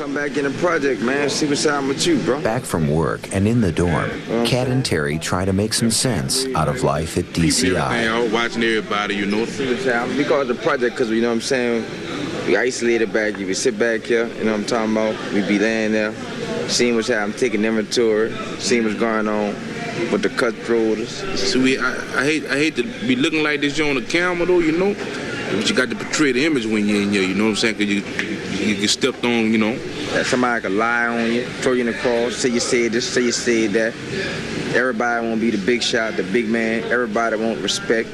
come back in the project, man. See what's happening with you, bro. Back from work and in the dorm, Cat and Terry try to make some sense out of life at DCI. Watching everybody, you know. See what's happening. We call it the project because, you know what I'm saying, we isolated back. You sit back here, you know what I'm talking about? We be laying there, seeing what's happening, taking inventory, seeing what's going on with the cutthroaters. So I hate to be looking like this on the camera, though, you know. But you got to portray the image when you're in here, you know what I'm saying? Because you get stepped on, you know. That somebody could lie on you, throw you in the cross, say you said this, say you said that. Everybody won't be the big shot, the big man. Everybody won't respect.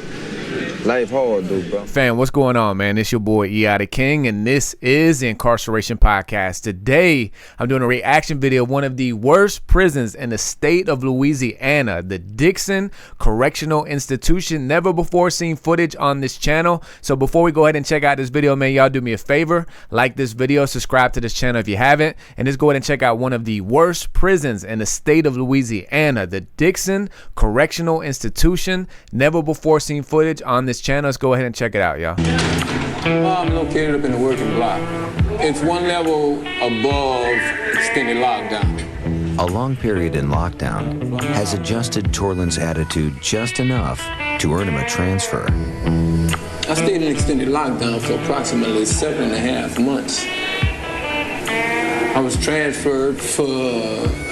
Life hard, dude, bro. Fam, what's going on, man? It's your boy, E.I. the King, and this is the Incarceration Podcast. Today, I'm doing a reaction video of one of the worst prisons in the state of Louisiana, the Dixon Correctional Institution. Never before seen footage on this channel. So before we go ahead and check out this video, man, y'all do me a favor. Like this video, subscribe to this channel if you haven't, and just go ahead and check out one of the worst prisons in the state of Louisiana, the Dixon Correctional Institution. Never before seen footage on this channel. Let's go ahead and check it out, y'all. I'm located up in the working block. It's one level above extended lockdown. A long period in lockdown has adjusted Torland's attitude just enough to earn him a transfer. I stayed in extended lockdown for approximately 7.5 months. I was transferred for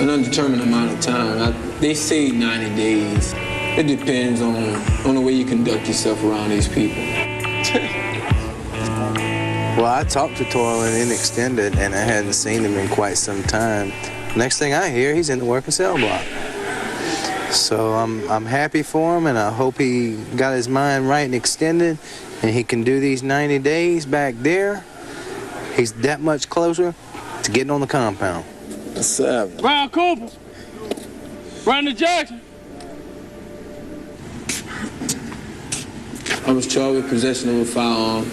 an undetermined amount of time. They say 90 days. It depends on the way you conduct yourself around these people. Well, I talked to Torland in extended, and I hadn't seen him in quite some time. Next thing I hear, he's in the working cell block. So I'm happy for him, and I hope he got his mind right and extended, and he can do these 90 days back there. He's that much closer to getting on the compound. What's up? Brown Cooper. Brandon Jackson. I was charged with possession of a firearm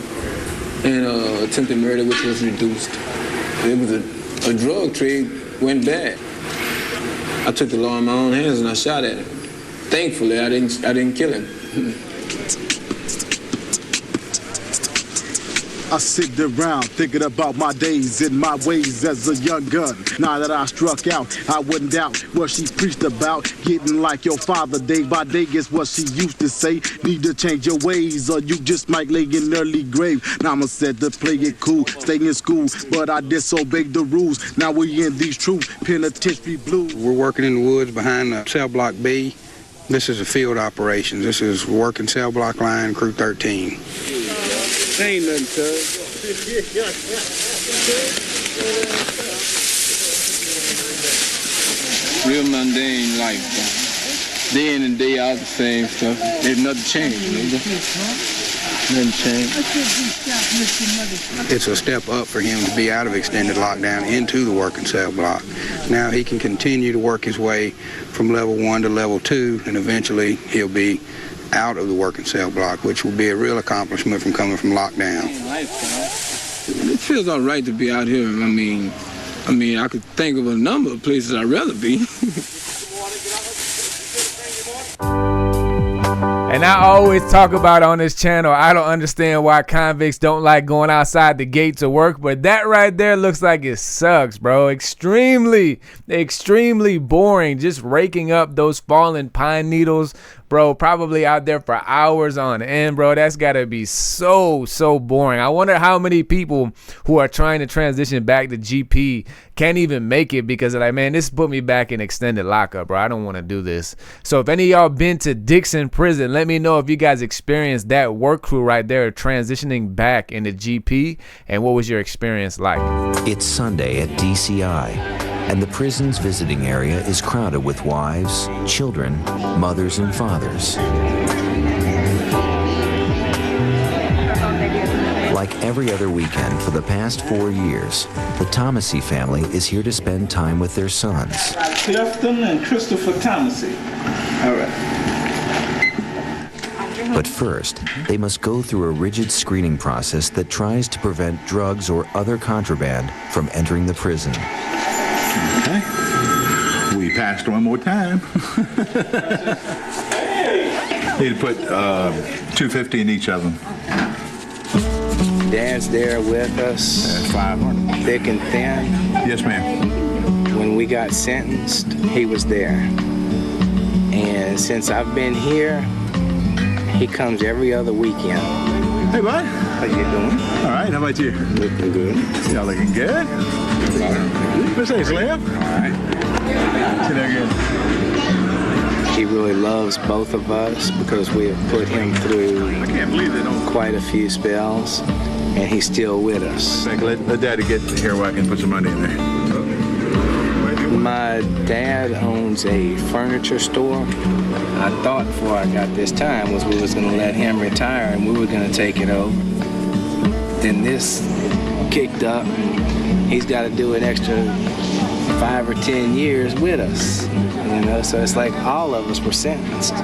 and attempted murder, which was reduced. It was a drug trade, went bad. I took the law in my own hands and I shot at him. Thankfully, I didn't kill him. I sit around thinking about my days and my ways as a young gun. Now that I struck out, I wouldn't doubt what she preached about. Getting like your father day by day is what she used to say. Need to change your ways or you just might lay in early grave. Now I'ma set to play it cool, stay in school, but I disobeyed the rules. Now we in these true penitentiary blues. We're working in the woods behind the cell block B. This is a field operation. This is working cell block line, crew 13. Ain't nothing, cuz. Real mundane life, bro. Day in and day out, the same stuff. There's nothing changed, nigga. Nothing changed. It's a step up for him to be out of extended lockdown into the working cell block. Now he can continue to work his way from level 1 to level 2, and eventually he'll be out of the working cell block, which will be a real accomplishment from coming from lockdown. It feels all right to be out here. I mean, I could think of a number of places I'd rather be. And I always talk about on this channel, I don't understand why convicts don't like going outside the gate to work, but that right there looks like it sucks, bro. Extremely boring, just raking up those fallen pine needles, bro. Probably out there for hours on end, bro. That's gotta be so boring. I wonder how many people who are trying to transition back to GP can't even make it because of like, man, this put me back in extended lockup, bro. I don't want to do this. So if any of y'all been to Dixon prison, let me know if you guys experienced that work crew right there transitioning back into GP, and what was your experience like? It's Sunday at DCI, and the prison's visiting area is crowded with wives, children, mothers, and fathers. Like every other weekend for the past 4 years, the Thomasy family is here to spend time with their sons. Clifton and Christopher Thomasy. All right. But first, they must go through a rigid screening process that tries to prevent drugs or other contraband from entering the prison. Okay. We passed one more time. Need to put 250 in each of them. Dad's there with us. That's 500. Thick and thin. Yes, ma'am. When we got sentenced, he was there. And since I've been here, he comes every other weekend. Hey, bud. How you doing? All right, how about you? Looking good. Y'all looking good? What's that, Slim? All right. Sit there again. He really loves both of us because we have put him through quite a few spells, and he's still with us. Let Daddy get here where I can put some money in there. My dad owns a furniture store. I thought before I got this time was we was going to let him retire and we were going to take it over. Then this kicked up. He's got to do an extra 5 or 10 years with us. You know, so it's like all of us were sentenced.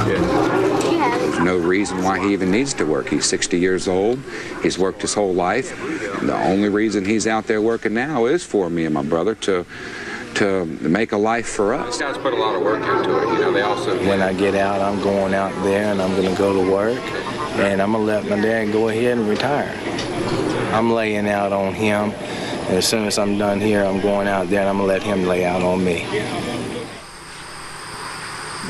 There's no reason why he even needs to work. He's 60 years old. He's worked his whole life. The only reason he's out there working now is for me and my brother to make a life for us. These guys put a lot of work into it. You know, they also... When I get out, I'm going out there and I'm going to go to work, and I'm going to let my dad go ahead and retire. I'm laying out on him, and as soon as I'm done here, I'm going out there and I'm going to let him lay out on me.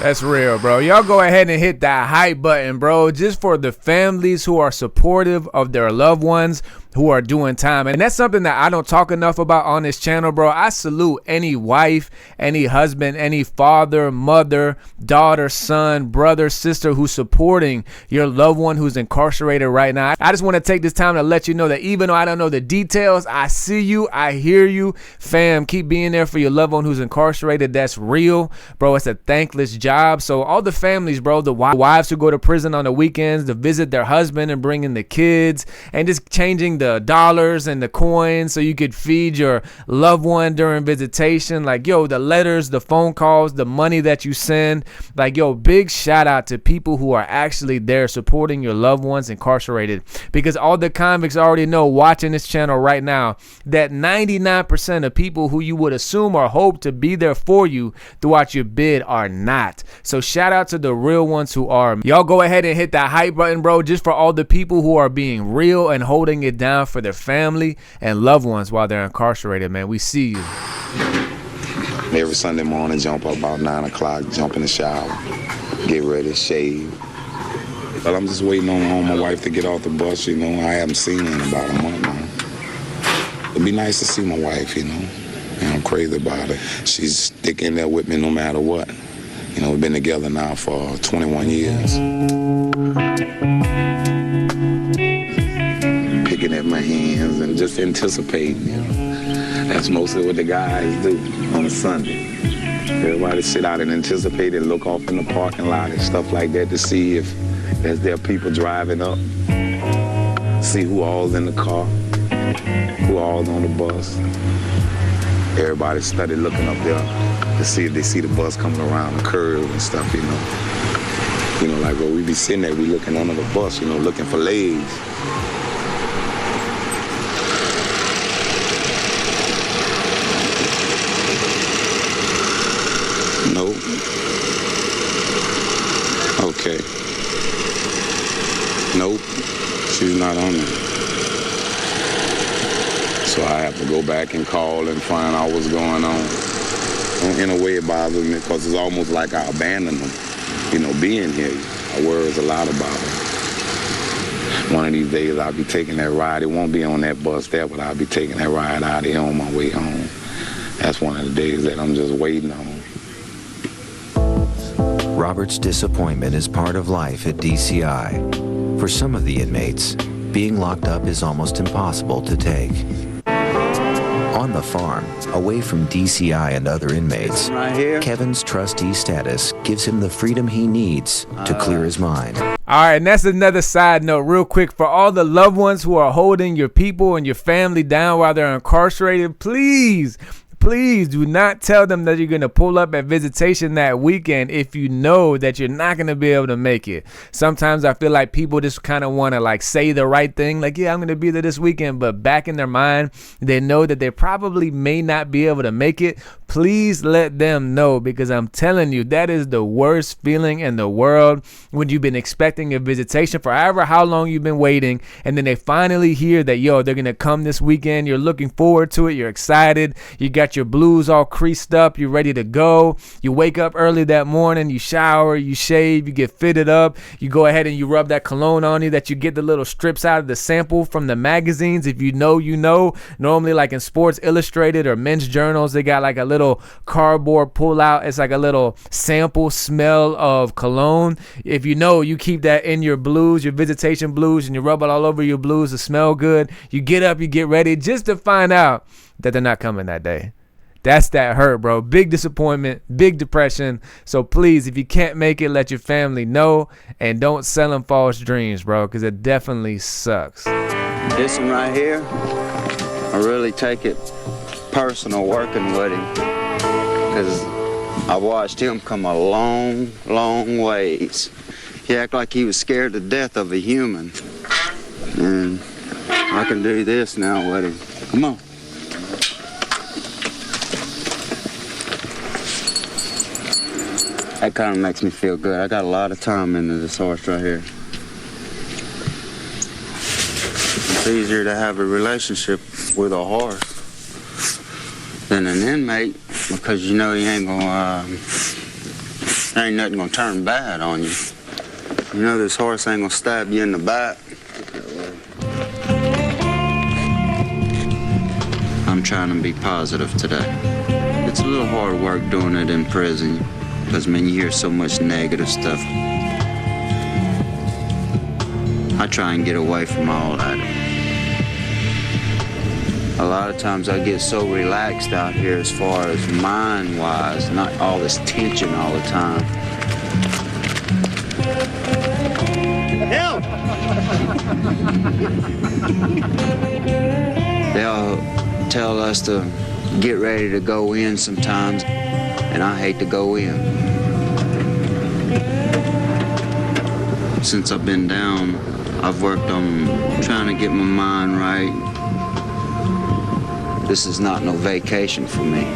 That's real, bro. Y'all go ahead and hit that hype button, bro, just for the families who are supportive of their loved ones who are doing time. And that's something that I don't talk enough about on this channel, bro. I salute any wife, any husband, any father, mother, daughter, son, brother, sister who's supporting your loved one who's incarcerated right now. I just want to take this time to let you know that even though I don't know the details, I see you, I hear you. Fam, keep being there for your loved one who's incarcerated. That's real, bro. It's a thankless job. So all the families, bro, the wives who go to prison on the weekends to visit their husband and bring in the kids and just changing the dollars and the coins so you could feed your loved one during visitation. Like, yo, the letters, the phone calls, the money that you send. Like, yo, big shout out to people who are actually there supporting your loved ones incarcerated, because all the convicts already know watching this channel right now that 99% of people who you would assume or hope to be there for you throughout your bid are not. So shout out to the real ones who are. Y'all go ahead and hit that hype button, bro, just for all the people who are being real and holding it down for their family and loved ones while they're incarcerated, man. We see you. Every Sunday morning, jump up about 9 o'clock, jump in the shower, get ready, shave. But I'm just waiting on my wife to get off the bus, you know. I haven't seen her in about a month now. It'd be nice to see my wife, you know. And I'm crazy about her. She's sticking there with me no matter what. You know, we've been together now for 21 years. Picking at my hands and just anticipating, you know. That's mostly what the guys do on a Sunday. Everybody sit out and anticipate and look off in the parking lot and stuff like that to see if there are people driving up, see who all's in the car, who all's on the bus. Everybody started looking up there to see if they see the bus coming around the curve and stuff, you know. You know, like where we be sitting there, we looking under the bus, you know, looking for legs. Nope. Okay. Nope. She's not on there. So I have to go back and call and find out what's going on. In a way, it bothers me because it's almost like I abandoned them. You know, being here, I worry a lot about them. One of these days, I'll be taking that ride. It won't be on that bus there, but I'll be taking that ride out of here on my way home. That's one of the days that I'm just waiting on. Robert's disappointment is part of life at DCI. For some of the inmates, being locked up is almost impossible to take. On the farm, away from DCI and other inmates, Kevin's trustee status gives him the freedom he needs to clear his mind. All right, and that's another side note real quick for all the loved ones who are holding your people and your family down while they're incarcerated. Please do not tell them that you're going to pull up at visitation that weekend if you know that you're not going to be able to make it. Sometimes I feel like people just kind of want to like say the right thing. Like, yeah, I'm going to be there this weekend. But back in their mind, they know that they probably may not be able to make it. please let them know, because I'm telling you, that is the worst feeling in the world when you've been expecting a visitation for however how long you've been waiting, and then they finally hear that, yo, they're gonna come this weekend. You're looking forward to it. You're excited. You got your blues all creased up. You're ready to go. You wake up early that morning. You shower. You shave. You get fitted up. You go ahead and you rub that cologne on you that you get the little strips out of the sample from the magazines. If you know, you know. Normally, like in Sports Illustrated or Men's Journals, they got like a little cardboard pull out. It's like a little sample smell of cologne. If you know, you keep that in your blues, your visitation blues, and you rub it all over your blues to smell good. You get up, you get ready just to find out that they're not coming that day. That's that hurt, bro. Big disappointment, big depression. So please, if you can't make it, let your family know, and don't sell them false dreams, bro, because it definitely sucks. This one right here, I really take it personal working with him, because I watched him come a long, long ways. He acted like he was scared to death of a human. And I can do this now with him. Come on. That kind of makes me feel good. I got a lot of time into this horse right here. It's easier to have a relationship with a horse than an inmate, because you know he ain't gonna, ain't nothing gonna turn bad on you. You know this horse ain't gonna stab you in the back. I'm trying to be positive today. It's a little hard work doing it in prison, because, man, you hear so much negative stuff. I try and get away from all that. A lot of times I get so relaxed out here as far as mind-wise, not all this tension all the time. Help! They'll tell us to get ready to go in sometimes, and I hate to go in. Since I've been down, I've worked on trying to get my mind right. This is not no vacation for me.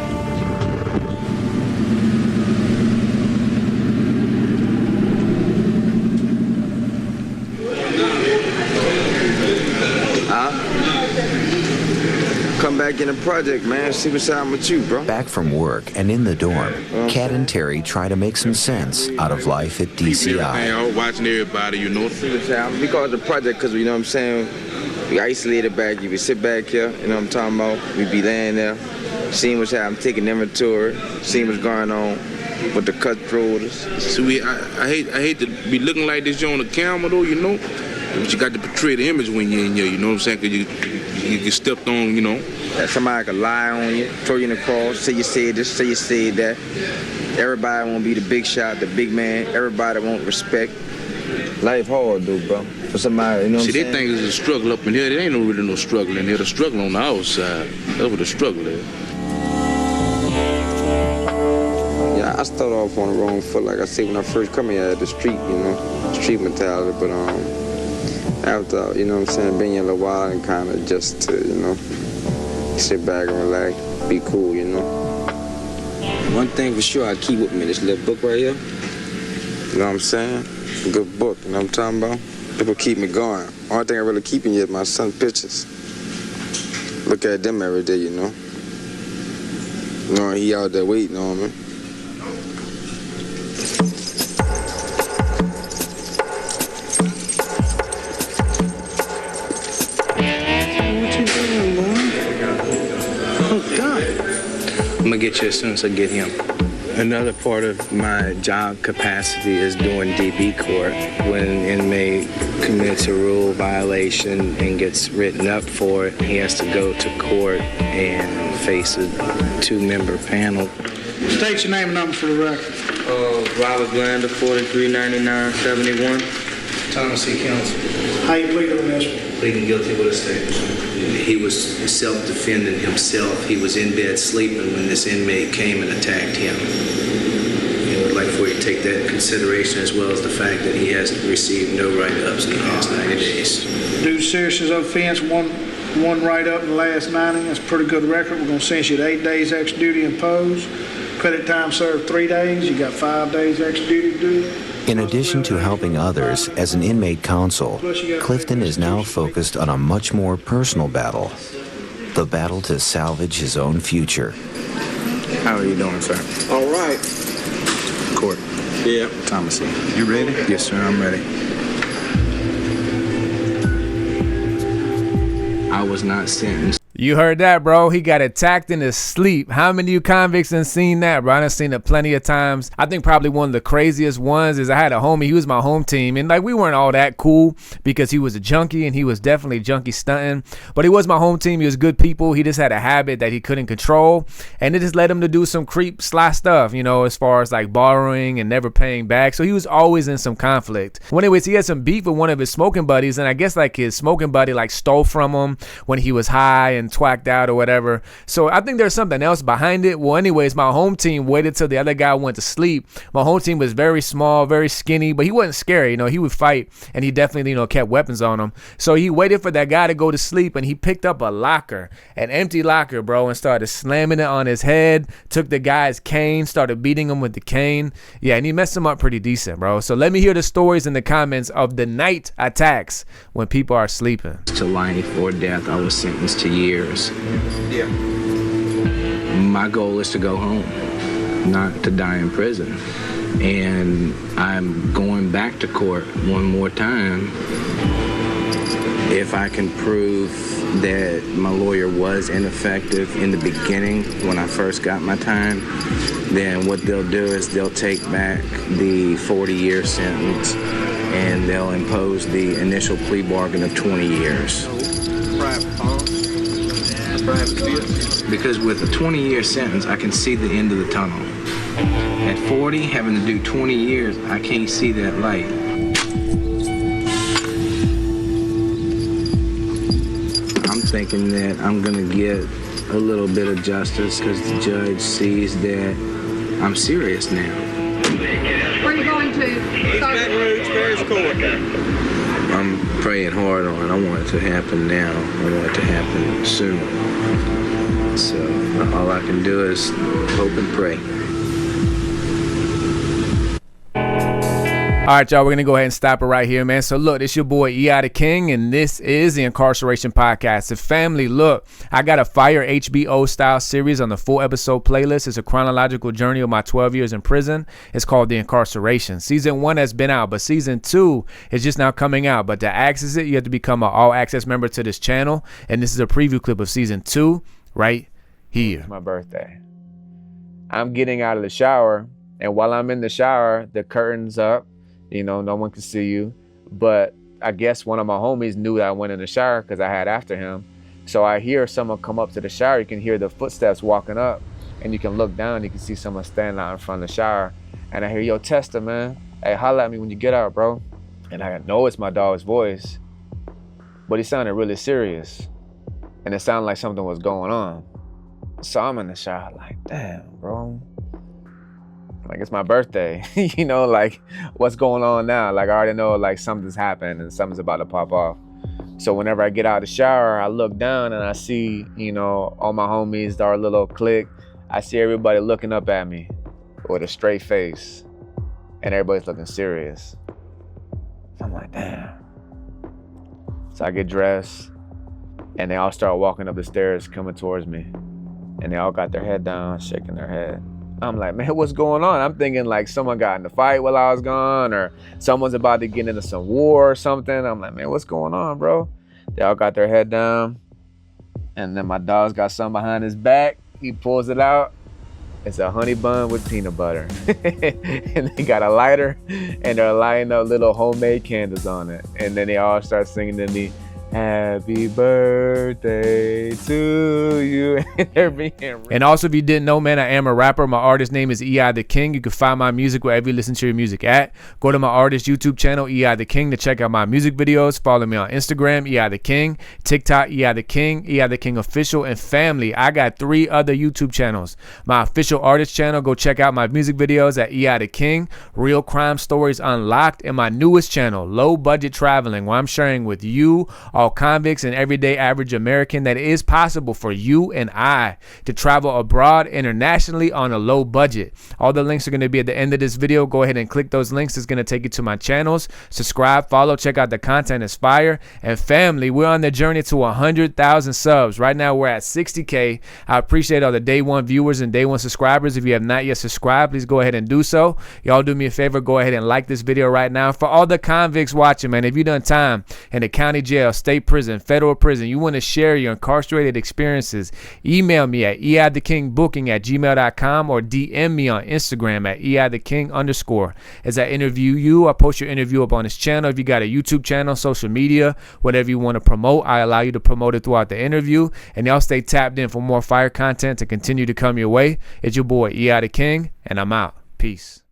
Come back in the project, man. See what's happening with you, bro. Back from work and in the dorm, Kat and Terry try to make some sense out of life at DCI. Watching everybody, you know. See what's happening. We call it the project because, you know what I'm saying, we isolated back. You would sit back here, you know what I'm talking about? We be laying there, seeing what's happening, taking inventory, seeing what's going on with the cutthroaters. So I hate to be looking like this on the camera, though, you know. But you got to portray the image when you're in here, you know what I'm saying? Because you get stepped on, you know. That somebody could lie on you, throw you in the cross, say you said this, say you said that. Everybody won't be the big shot, the big man. Everybody won't respect. Life hard, dude, bro. For somebody, you know what I'm saying? See, they think it's a struggle up in here. There ain't really no struggle in here. The struggle on the outside. That's what the struggle is. Yeah, I started off on the wrong foot. Like I said, when I first come here, I had the street, you know, street mentality. But after, you know what I'm saying, being here a little while and kind of just to, you know, sit back and relax, be cool, you know. One thing for sure, I keep with me, this little book right here. You know what I'm saying? Good book, you know what I'm talking about? People keep me going. Only thing I really keep in here is my son's pictures. Look at them every day, you know. Knowing he out there waiting on me. I'm gonna get you as soon as I get him. Another part of my job capacity is doing DB court. When an inmate commits a rule violation and gets written up for it, he has to go to court and face a 2-member panel. State your name and number for the record. Robert Glander, 439971. Thomas C. Council. How you plead on this one? Pleading guilty with a statement. He was self-defending himself. He was in bed sleeping when this inmate came and attacked him. I would like for you to take that into consideration, as well as the fact that he hasn't received no write-ups in the past 90 days. Due to seriousness of offense, one One write-up in the last 90. That's a pretty good record. We're going to sentence you to 8 days extra duty imposed. Credit time served 3 days. You got 5 days extra duty to do. In addition to helping others as an inmate counsel, Clifton is now focused on a much more personal battle, the battle to salvage his own future. How are you doing, sir? All right. Court. Yeah. Thomas. You ready? Yes, sir, I'm ready. I was not sentenced. You heard that, bro. He got attacked in his sleep. How many of you convicts done seen that, bro? I done seen it plenty of times. I think probably one of the craziest ones is I had a homie. He was my home team. And like we weren't all that cool because he was a junkie and he was definitely junkie stunting. But he was my home team. He was good people. He just had a habit that he couldn't control. And it just led him to do some creep sly stuff, you know, as far as like borrowing and never paying back. So he was always in some conflict. Well, anyways, he had some beef with one of his smoking buddies. And I guess like his smoking buddy like stole from him when he was high and twacked out or whatever. So I think there's something else behind it. Well, anyways, my home team waited till the other guy went to sleep. My home team was very small, very skinny, but he wasn't scary. You know, he would fight and he definitely, you know, kept weapons on him. So he waited for that guy to go to sleep and he picked up a locker, an empty locker, bro, and started slamming it on his head, took the guy's cane, started beating him with the cane. Yeah, and he messed him up pretty decent, bro. So let me hear the stories in the comments of the night attacks when people are sleeping. To life or death, I was sentenced to years. Yeah. My goal is to go home, not to die in prison. And I'm going back to court one more time. If I can prove that my lawyer was ineffective in the beginning when I first got my time, then what they'll do is they'll take back the 40-year sentence and they'll impose the initial plea bargain of 20 years. Because with a 20-year sentence, I can see the end of the tunnel. At 40, having to do 20 years, I can't see that light. I'm thinking that I'm gonna get a little bit of justice because the judge sees that I'm serious now. Where are you going to? Baton Rouge Parish Court. I'm praying hard on it. I want it to happen now. I want it to happen soon. So all I can do is hope and pray. All right, y'all, we're going to go ahead and stop it right here, man. So, look, it's your boy, E.I. the King, and this is the Incarceration Podcast. So, family, look, I got a fire HBO-style series on the full episode playlist. It's a chronological journey of my 12 years in prison. It's called The Incarceration. Season 1 has been out, but Season 2 is just now coming out. But to access it, you have to become an all-access member to this channel, and this is a preview clip of Season 2 right here. It's my birthday. I'm getting out of the shower, and while I'm in the shower, the curtain's up. You know, no one can see you. But I guess one of my homies knew that I went in the shower because I had after him. So I hear someone come up to the shower. You can hear the footsteps walking up. And you can look down. You can see someone standing out in front of the shower. And I hear, yo, Testa, man. Hey, holla at me when you get out, bro. And I know it's my dog's voice. But he sounded really serious. And it sounded like something was going on. So I'm in the shower like, damn, bro. Like, it's my birthday, you know, like, what's going on now? Like, I already know, like, something's happened and something's about to pop off. So whenever I get out of the shower, I look down and I see, you know, all my homies, our little clique. I see everybody looking up at me with a straight face and everybody's looking serious. So I'm like, damn. So I get dressed and they all start walking up the stairs coming towards me. And they all got their head down, shaking their head. I'm like, man, what's going on? I'm thinking like someone got in a fight while I was gone or someone's about to get into some war or something. I'm like, man, what's going on, bro? They all got their head down. And then my dog's got something behind his back. He pulls it out. It's a honey bun with peanut butter. And they got a lighter and they're lighting up little homemade candles on it. And then they all start singing to me, happy birthday to you. And also, if you didn't know, man, I am a rapper. My artist name is E.I. the King. You can find my music wherever you listen to your music at. Go to my artist YouTube channel, E.I. the King, to check out my music videos. Follow me on Instagram, E.I. the King, TikTok, E.I. the King, E.I. the King Official, and family. I got 3 other YouTube channels. My official artist channel, go check out my music videos at E.I. the King, Real Crime Stories Unlocked, and my newest channel, Low Budget Traveling, where I'm sharing with you all all convicts and everyday average American that it is possible for you and I to travel abroad internationally on a low budget. All the links are going to be at the end of this video. Go ahead and click those links. It's going to take you to my channels. Subscribe, follow, check out the content. Is fire. And family, we're on the journey to 100,000 subs. Right now we're at 60K. I appreciate all the day one viewers and day one subscribers. If you have not yet subscribed, please go ahead and do so. Y'all do me a favor, go ahead and like this video right now. For all the convicts watching, man, if you done time in the county jail, state prison, federal prison, you want to share your incarcerated experiences, email me at eithekingbooking@gmail.com or DM me on Instagram at eitheking_. As I interview you, I post your interview up on this channel. If you got a YouTube channel, social media, whatever you want to promote, I allow you to promote it throughout the interview. And y'all stay tapped in for more fire content to continue to come your way. It's your boy, E.I. the King, and I'm out. Peace.